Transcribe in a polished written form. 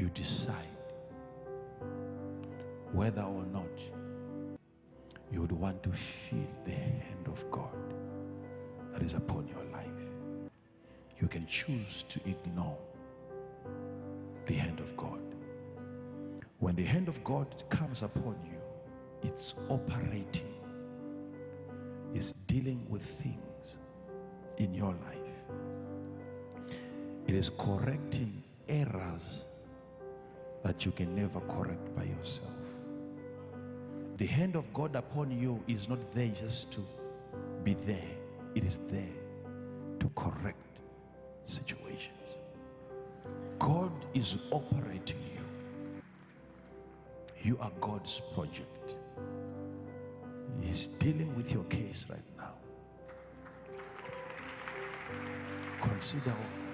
you decide whether or not you would want to feel the hand of God that is upon your life. You can choose to ignore the hand of God. When the hand of God comes upon you, it's operating, it's dealing with things in your life. It is correcting errors that you can never correct by yourself. The hand of God upon you is not there just to be there. It is there to correct situations. God is operating you. You are God's project. He's dealing with your case right now. Consider all